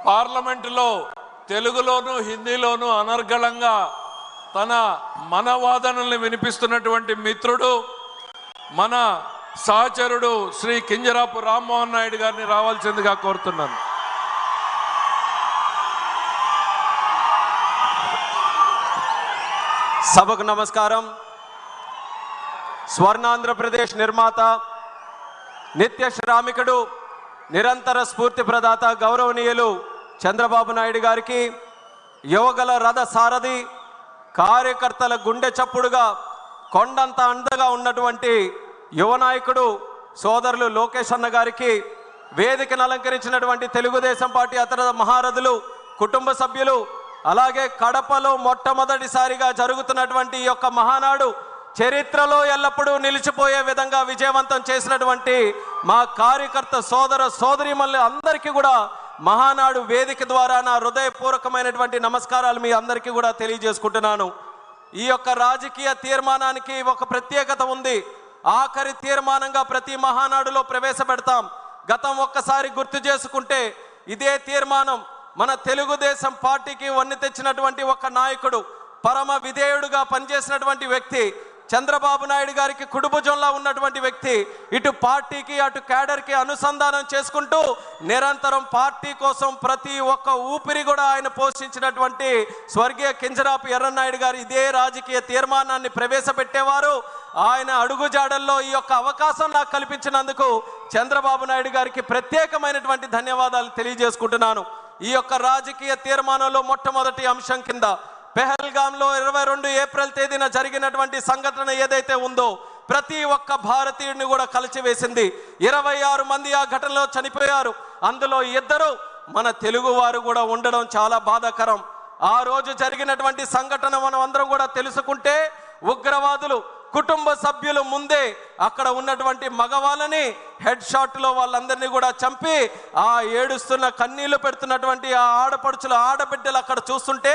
పార్లమెంటులో తెలుగులోను హిందీలోను అనర్గళంగా తన మనవాదనల్ని వినిపిస్తున్నటువంటి మిత్రుడు మన సహచరుడు శ్రీ కింజరాపు రామ్మోహన్ నాయుడు గారిని రావాల్సిందిగా కోరుతున్నాను. సభకు నమస్కారం. స్వర్ణాంధ్రప్రదేశ్ నిర్మాత, నిత్య శ్రామికుడు, నిరంతర స్ఫూర్తి ప్రదాత గౌరవనీయులు చంద్రబాబు నాయుడు గారికి, యువగల రథ సారథి, కార్యకర్తల గుండె చప్పుడుగా కొండంత అండగా ఉన్నటువంటి యువ నాయకుడు సోదరులు లోకేష్ అన్న గారికి, వేదికను అలంకరించినటువంటి తెలుగుదేశం పార్టీ అతర మహారథులు, కుటుంబ సభ్యులు, అలాగే కడపలో మొట్టమొదటిసారిగా జరుగుతున్నటువంటి ఈ యొక్క మహానాడు చరిత్రలో ఎల్లప్పుడూ నిలిచిపోయే విధంగా విజయవంతం చేసినటువంటి మా కార్యకర్త సోదర సోదరీమణులు అందరికీ కూడా మహానాడు వేదిక ద్వారా నా హృదయపూర్వకమైనటువంటి నమస్కారాలు మీ అందరికీ కూడా తెలియజేసుకుంటున్నాను. ఈ యొక్క రాజకీయ తీర్మానానికి ఒక ప్రత్యేకత ఉంది. ఆఖరి తీర్మానంగా ప్రతి మహానాడులో ప్రవేశపెడతాం. గతం ఒక్కసారి గుర్తు చేసుకుంటే ఇదే తీర్మానం మన తెలుగుదేశం పార్టీకి వన్నె తెచ్చినటువంటి ఒక నాయకుడు, పరమ విధేయుడుగా పనిచేసినటువంటి వ్యక్తి, చంద్రబాబు నాయుడు గారికి కుడిభుజంలా ఉన్నటువంటి వ్యక్తి, ఇటు పార్టీకి అటు క్యాడర్కి అనుసంధానం చేసుకుంటూ నిరంతరం పార్టీ కోసం ప్రతి ఒక్క ఊపిరి కూడా ఆయన పోషించినటువంటి స్వర్గీయ కింజరాపు ఎర్రన్నాయుడు గారు ఇదే రాజకీయ తీర్మానాన్ని ప్రవేశపెట్టేవారు. ఆయన అడుగుజాడల్లో ఈ యొక్క అవకాశం నాకు కల్పించినందుకు చంద్రబాబు నాయుడు గారికి ప్రత్యేకమైనటువంటి ధన్యవాదాలు తెలియజేసుకుంటున్నాను. ఈ యొక్క రాజకీయ తీర్మానంలో మొట్టమొదటి అంశం కింద పెహల్గాంలో 22 ఏప్రిల్ తేదీన జరిగినటువంటి సంఘటన ఏదైతే ఉందో ప్రతి ఒక్క భారతీయుడిని కూడా కలిచివేసింది. 26 మంది ఆ ఘటనలో చనిపోయారు. అందులో 2 మన తెలుగు వారు కూడా ఉండడం చాలా బాధాకరం. ఆ రోజు జరిగినటువంటి సంఘటన మనం అందరం కూడా తెలుసుకుంటే, ఉగ్రవాదులు కుటుంబ సభ్యులు ముందే అక్కడ ఉన్నటువంటి మగవాళ్ళని హెడ్ షాట్లో వాళ్ళందరినీ కూడా చంపి ఆ ఏడుస్తున్న కన్నీళ్లు పెడుతున్నటువంటి ఆ ఆడపడుచులు ఆడబిడ్డలు అక్కడ చూస్తుంటే